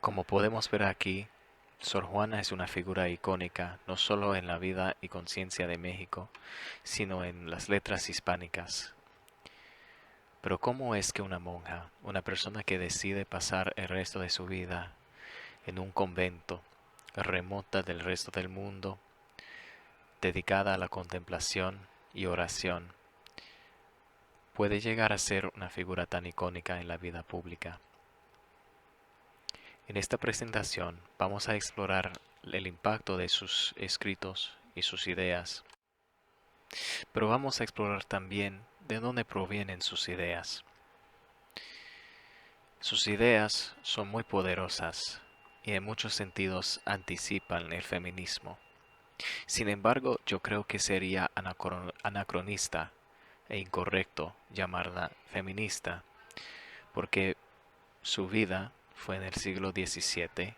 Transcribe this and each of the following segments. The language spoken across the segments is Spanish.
Como podemos ver aquí, Sor Juana es una figura icónica no solo en la vida y conciencia de México, sino en las letras hispánicas. Pero ¿cómo es que una monja, una persona que decide pasar el resto de su vida en un convento, remota del resto del mundo, dedicada a la contemplación y oración, puede llegar a ser una figura tan icónica en la vida pública? En esta presentación vamos a explorar el impacto de sus escritos y sus ideas, pero vamos a explorar también de dónde provienen sus ideas. Sus ideas son muy poderosas y en muchos sentidos anticipan el feminismo. Sin embargo, yo creo que sería anacronista e incorrecto llamarla feminista, porque su vida fue en el siglo XVII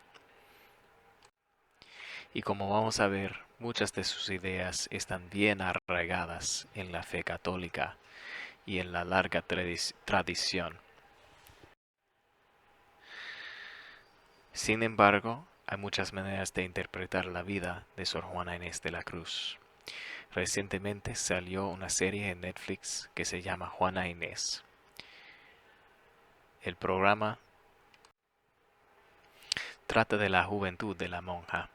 y como vamos a ver, muchas de sus ideas están bien arraigadas en la fe católica y en la larga tradición. Sin embargo, hay muchas maneras de interpretar la vida de Sor Juana Inés de la Cruz. Recientemente salió una serie en Netflix que se llama Juana Inés. El programa trata de la juventud de la monja.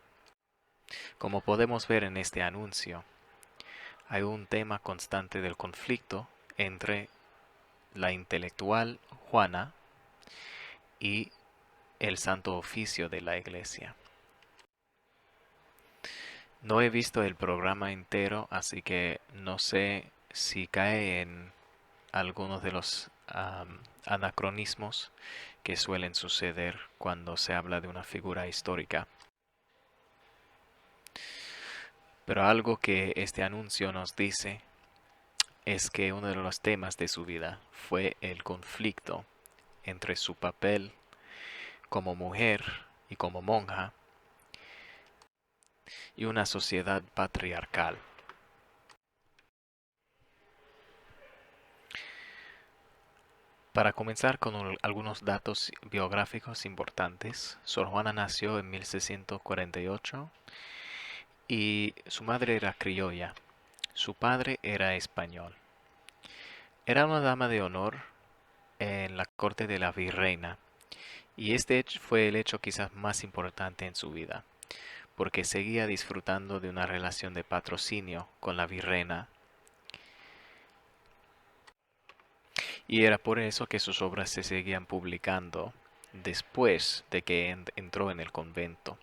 Como podemos ver en este anuncio, hay un tema constante del conflicto entre la intelectual Juana y el Santo Oficio de la Iglesia. No he visto el programa entero, así que no sé si cae en algunos de los anacronismos que suelen suceder cuando se habla de una figura histórica. Pero algo que este anuncio nos dice es que uno de los temas de su vida fue el conflicto entre su papel como mujer y como monja y una sociedad patriarcal. Para comenzar con algunos datos biográficos importantes, Sor Juana nació en 1648 y su madre era criolla. Su padre era español. Era una dama de honor en la corte de la virreina y este fue el hecho quizás más importante en su vida, porque seguía disfrutando de una relación de patrocinio con la virreina y era por eso que sus obras se seguían publicando después de que entró en el convento.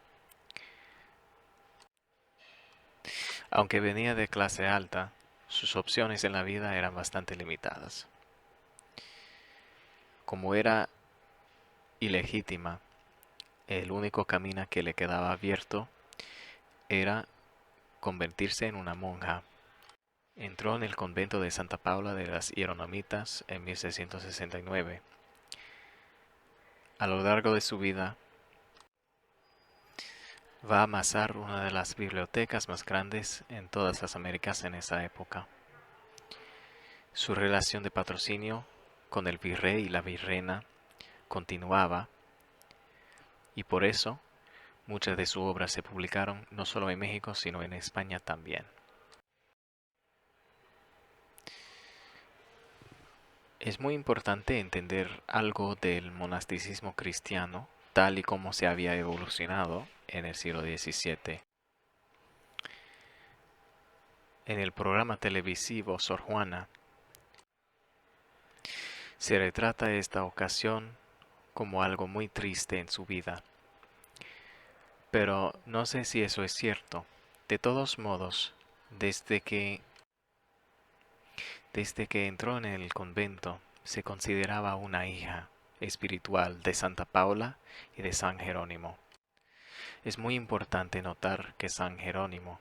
Aunque venía de clase alta, sus opciones en la vida eran bastante limitadas. Como era ilegítima, el único camino que le quedaba abierto era convertirse en una monja. Entró en el convento de Santa Paula de las Hieronimitas en 1669. A lo largo de su vida, va a amasar una de las bibliotecas más grandes en todas las Américas en esa época. Su relación de patrocinio con el virrey y la virreina continuaba y por eso muchas de sus obras se publicaron no solo en México sino en España también. Es muy importante entender algo del monasticismo cristiano tal y como se había evolucionado en el siglo XVII. En el programa televisivo Sor Juana se retrata esta ocasión como algo muy triste en su vida. Pero no sé si eso es cierto. De todos modos, desde que entró en el convento, se consideraba una hija espiritual de Santa Paula y de San Jerónimo. Es muy importante notar que San Jerónimo,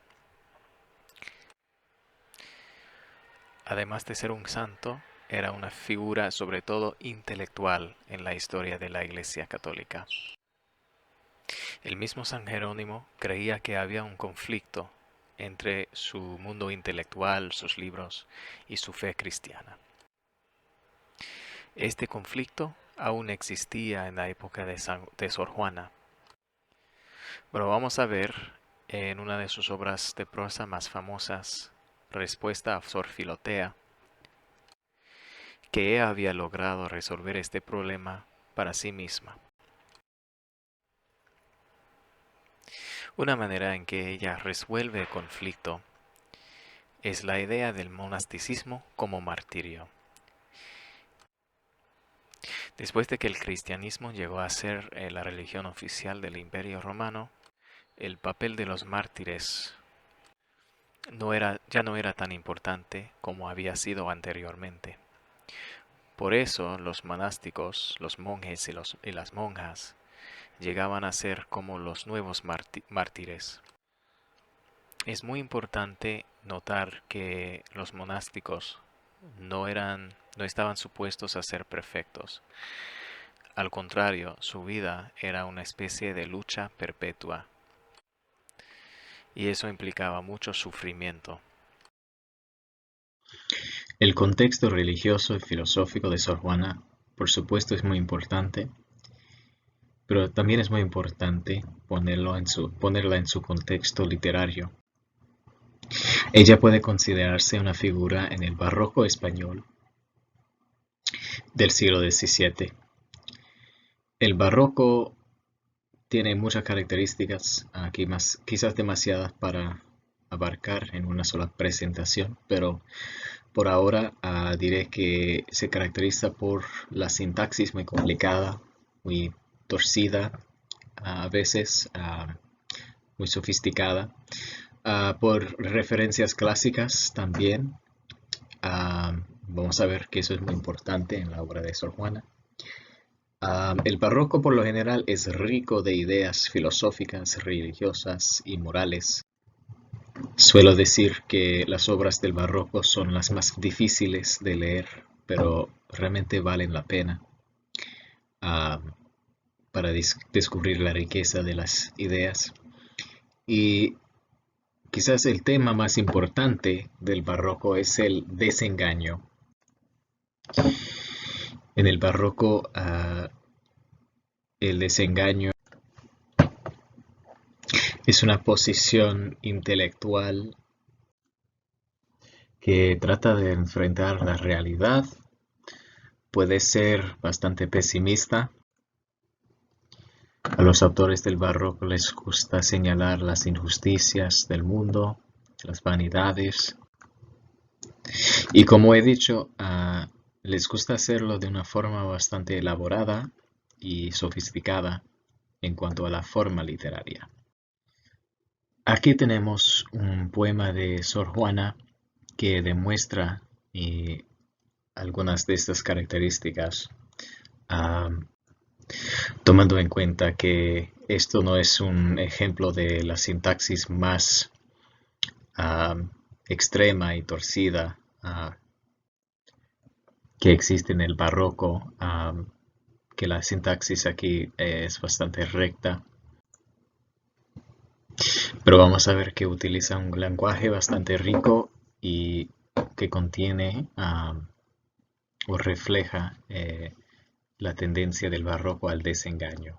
además de ser un santo, era una figura sobre todo intelectual en la historia de la Iglesia Católica. El mismo San Jerónimo creía que había un conflicto entre su mundo intelectual, sus libros y su fe cristiana. Este conflicto aún existía en la época de Sor Juana, Pero vamos a ver en una de sus obras de prosa más famosas, Respuesta a Sor Filotea, que ella había logrado resolver este problema para sí misma. Una manera en que ella resuelve el conflicto es la idea del monasticismo como martirio. Después de que el cristianismo llegó a ser la religión oficial del Imperio Romano, el papel de los mártires ya no era tan importante como había sido anteriormente. Por eso los monásticos, los monjes y las monjas, llegaban a ser como los nuevos mártires. Es muy importante notar que los monásticos no estaban supuestos a ser perfectos. Al contrario, su vida era una especie de lucha perpetua, y eso implicaba mucho sufrimiento. El contexto religioso y filosófico de Sor Juana, por supuesto, es muy importante, pero también es muy importante ponerla en su contexto literario. Ella puede considerarse una figura en el barroco español del siglo XVII. El barroco tiene muchas características, aquí más, quizás demasiadas para abarcar en una sola presentación, pero por ahora diré que se caracteriza por la sintaxis muy complicada, muy torcida, a veces muy sofisticada, por referencias clásicas también. Vamos a ver que eso es muy importante en la obra de Sor Juana. El barroco por lo general es rico de ideas filosóficas, religiosas y morales. Suelo decir que las obras del barroco son las más difíciles de leer, pero realmente valen la pena ah, para descubrir la riqueza de las ideas. Y quizás el tema más importante del barroco es el desengaño. En el barroco, el desengaño es una posición intelectual que trata de enfrentar la realidad. Puede ser bastante pesimista. A los autores del barroco les gusta señalar las injusticias del mundo, las vanidades. Y como he dicho, les gusta hacerlo de una forma bastante elaborada y sofisticada en cuanto a la forma literaria. Aquí tenemos un poema de Sor Juana que demuestra algunas de estas características, tomando en cuenta que esto no es un ejemplo de la sintaxis más extrema y torcida que existe en el barroco, que la sintaxis aquí es bastante recta, pero vamos a ver que utiliza un lenguaje bastante rico y que contiene o refleja la tendencia del barroco al desengaño.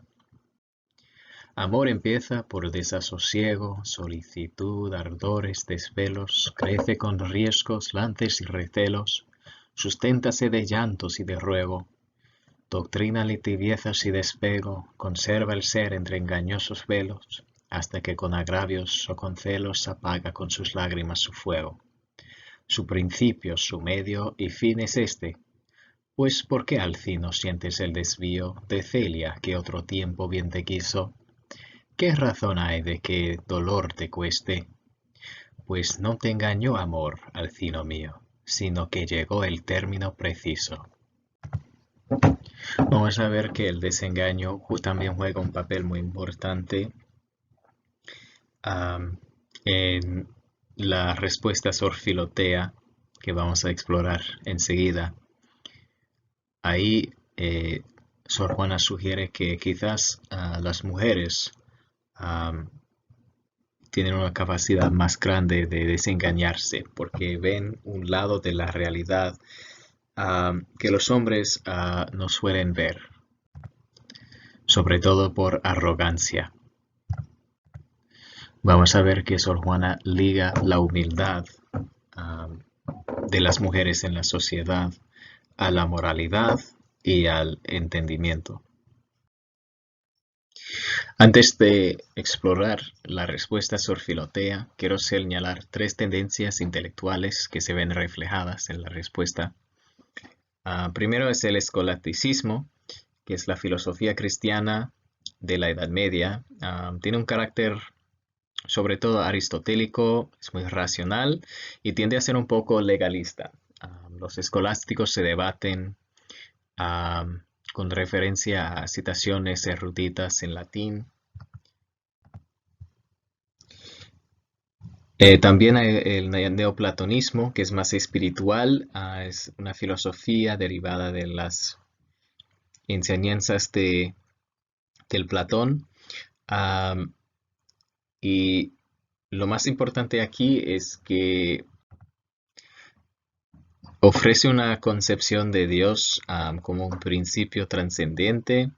Amor empieza por desasosiego, solicitud, ardores, desvelos, crece con riesgos, lances y recelos, susténtase de llantos y de ruego, doctrínale tibiezas y despego, conserva el ser entre engañosos velos, hasta que con agravios o con celos apaga con sus lágrimas su fuego. Su principio, su medio y fin es este. Pues ¿por qué al fin no sientes el desvío de Celia que otro tiempo bien te quiso? ¿Qué razón hay de que dolor te cueste? Pues no te engañó amor, Alcino mío, sino que llegó el término preciso. Vamos a ver que el desengaño también juega un papel muy importante en la respuesta Sor Filotea, que vamos a explorar enseguida. Ahí Sor Juana sugiere que quizás las mujeres tienen una capacidad más grande de desengañarse porque ven un lado de la realidad que los hombres no suelen ver, sobre todo por arrogancia. vamos a ver que Sor Juana liga la humildad ah, de las mujeres en la sociedad a la moralidad y al entendimiento. Antes de explorar la respuesta Sor Filotea, quiero señalar tres tendencias intelectuales que se ven reflejadas en la respuesta. Primero es el escolasticismo, que es la filosofía cristiana de la Edad Media. Tiene un carácter sobre todo aristotélico, es muy racional y tiende a ser un poco legalista. Los escolásticos se debaten con referencia a citaciones eruditas en latín. También hay el neoplatonismo, que es más espiritual, es una filosofía derivada de las enseñanzas del Platón. Y lo más importante aquí es que ofrece una concepción de Dios como un principio trascendente.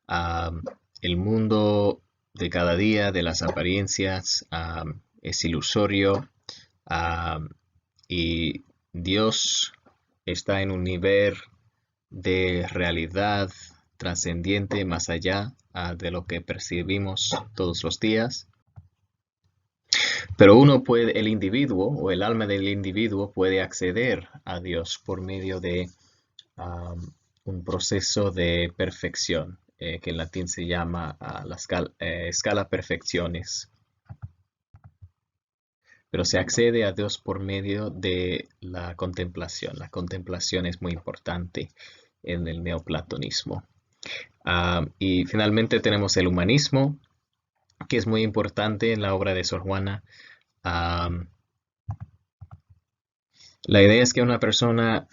El mundo de cada día, de las apariencias, es ilusorio y Dios está en un nivel de realidad trascendiente más allá de lo que percibimos todos los días. Pero el individuo o el alma del individuo puede acceder a Dios por medio de un proceso de perfección, que en latín se llama la escala perfecciones. Pero se accede a Dios por medio de la contemplación. La contemplación es muy importante en el neoplatonismo. Y finalmente tenemos el humanismo, que es muy importante en la obra de Sor Juana. La idea es que una persona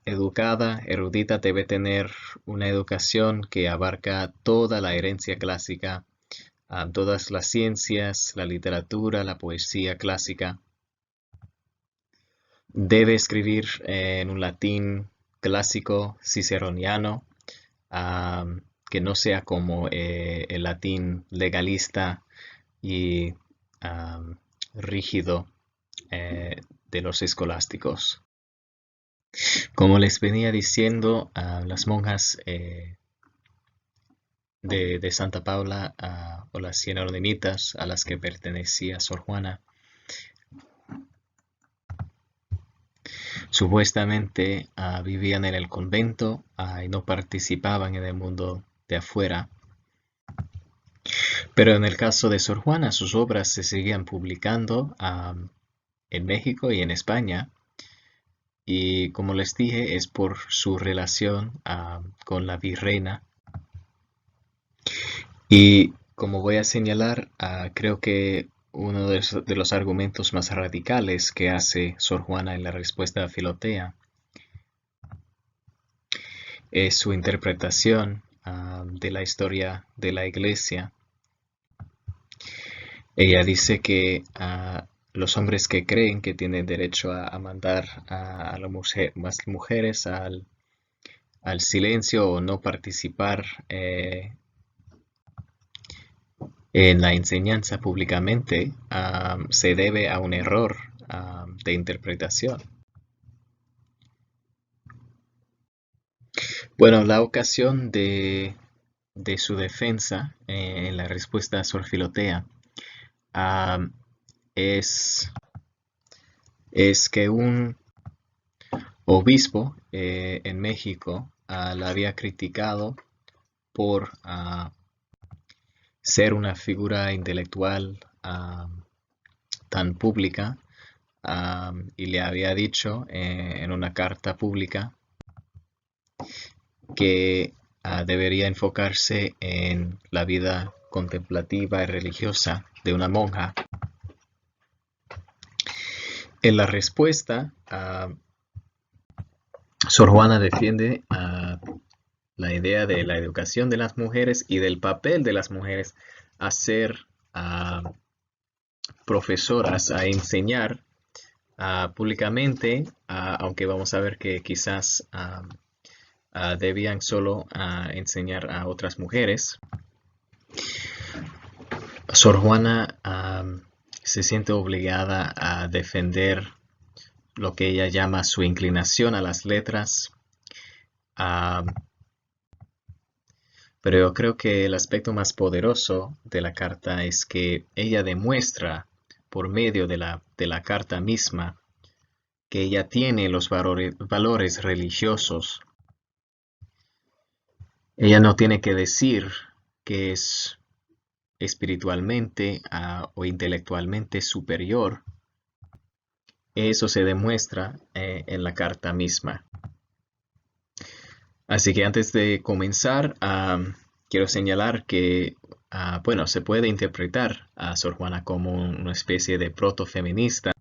educada, erudita, debe tener una educación que abarca toda la herencia clásica, todas las ciencias, la literatura, la poesía clásica. Debe escribir en un latín clásico ciceroniano, que no sea como el latín legalista y rígido de los escolásticos. Como les venía diciendo, las monjas de Santa Paula o las 100 ordenitas a las que pertenecía Sor Juana, supuestamente vivían en el convento y no participaban en el mundo de afuera. Pero en el caso de Sor Juana, sus obras se seguían publicando en México y en España. Y como les dije, es por su relación con la virreina. Y como voy a señalar, creo que uno de los argumentos más radicales que hace Sor Juana en la respuesta a Filotea es su interpretación de la historia de la Iglesia. Ella dice que los hombres que creen que tienen derecho a mandar a las mujeres al silencio o no participar en la enseñanza públicamente, se debe a un error de interpretación. Bueno, la ocasión de su defensa en la respuesta a Sor Filotea es que un obispo en México la había criticado por ser una figura intelectual tan pública y le había dicho en una carta pública que debería enfocarse en la vida contemplativa y religiosa de una monja. En la respuesta, Sor Juana defiende la idea de la educación de las mujeres y del papel de las mujeres a ser profesoras, a enseñar públicamente, aunque vamos a ver que quizás debían solo enseñar a otras mujeres. Sor Juana se siente obligada a defender lo que ella llama su inclinación a las letras, am, pero yo creo que el aspecto más poderoso de la carta es que ella demuestra por medio de la carta misma que ella tiene los valores religiosos. Ella no tiene que decir que es espiritualmente o intelectualmente superior. Eso se demuestra en la carta misma. Así que antes de comenzar, quiero señalar que, bueno, se puede interpretar a Sor Juana como una especie de protofeminista.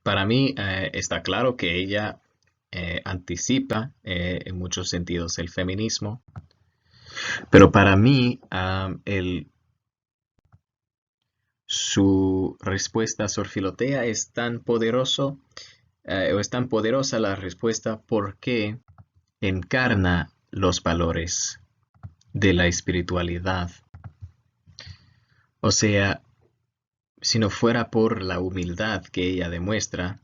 Para mí está claro que ella anticipa en muchos sentidos el feminismo, pero para mí su respuesta a Sor Filotea es tan poderoso, o es tan poderosa la respuesta porque encarna los valores de la espiritualidad. O sea, si no fuera por la humildad que ella demuestra,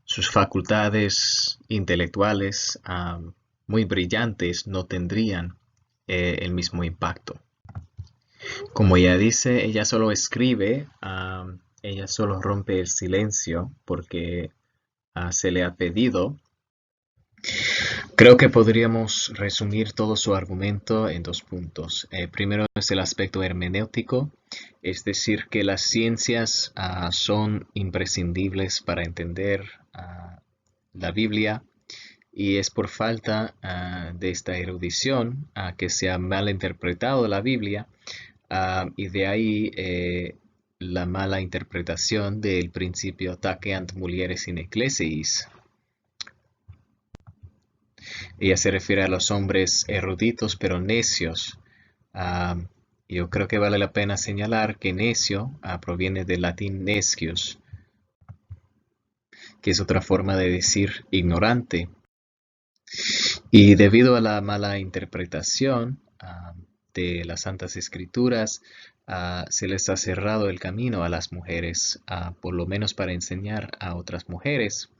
sus facultades intelectuales muy brillantes no tendrían el mismo impacto. Como ella dice, ella solo escribe, ella solo rompe el silencio porque se le ha pedido. Creo que podríamos resumir todo su argumento en dos puntos. Primero es el aspecto hermenéutico, es decir, que las ciencias son imprescindibles para entender la Biblia y es por falta de esta erudición que se ha mal interpretado la Biblia y de ahí la mala interpretación del principio taceant mulieres in ecclesiis. Ella se refiere a los hombres eruditos pero necios. Yo creo que vale la pena señalar que necio proviene del latín nescius, que es otra forma de decir ignorante. Y debido a la mala interpretación de las Santas Escrituras, se les ha cerrado el camino a las mujeres, por lo menos para enseñar a otras mujeres.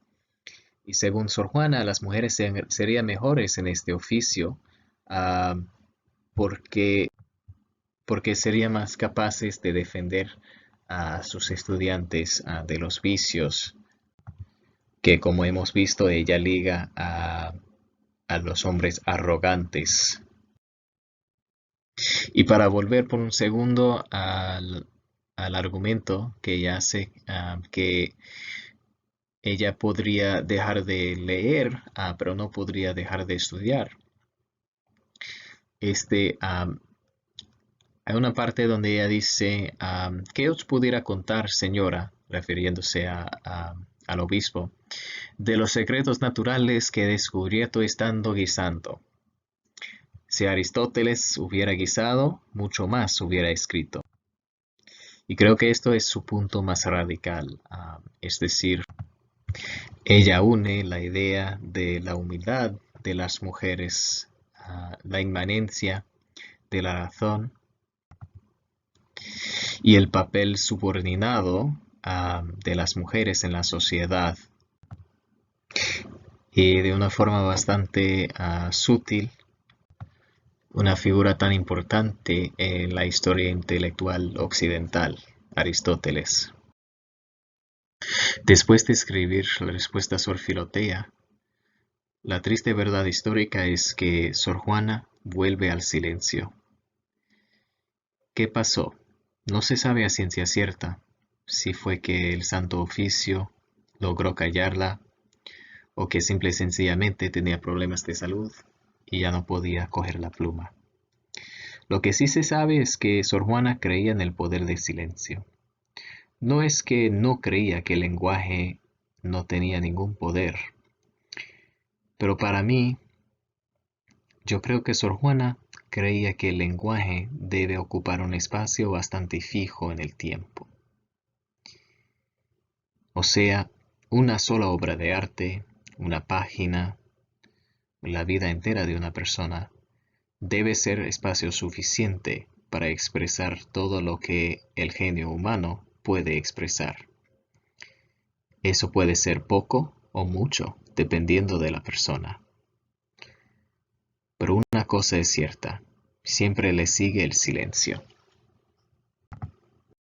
Y según Sor Juana, las mujeres serían mejores en este oficio porque, porque serían más capaces de defender a sus estudiantes de los vicios que, como hemos visto, ella liga a los hombres arrogantes. Y para volver por un segundo al argumento que ella hace, que ella podría dejar de leer, pero no podría dejar de estudiar. Hay una parte donde ella dice, ¿qué os pudiera contar, señora? Refiriéndose al obispo, de los secretos naturales que he descubierto estando guisando. Si Aristóteles hubiera guisado, mucho más hubiera escrito. Y creo que esto es su punto más radical, es decir, ella une la idea de la humildad de las mujeres, la inmanencia de la razón y el papel subordinado de las mujeres en la sociedad. Y de una forma bastante sutil, una figura tan importante en la historia intelectual occidental, Aristóteles. Después de escribir la respuesta a Sor Filotea, la triste verdad histórica es que Sor Juana vuelve al silencio. ¿Qué pasó? No se sabe a ciencia cierta si fue que el Santo Oficio logró callarla o que simple y sencillamente tenía problemas de salud y ya no podía coger la pluma. Lo que sí se sabe es que Sor Juana creía en el poder del silencio. No es que no creía que el lenguaje no tenía ningún poder, pero para mí, yo creo que Sor Juana creía que el lenguaje debe ocupar un espacio bastante fijo en el tiempo. O sea, una sola obra de arte, una página, la vida entera de una persona, debe ser espacio suficiente para expresar todo lo que el genio humano puede expresar. Eso puede ser poco o mucho, dependiendo de la persona. Pero una cosa es cierta, siempre le sigue el silencio.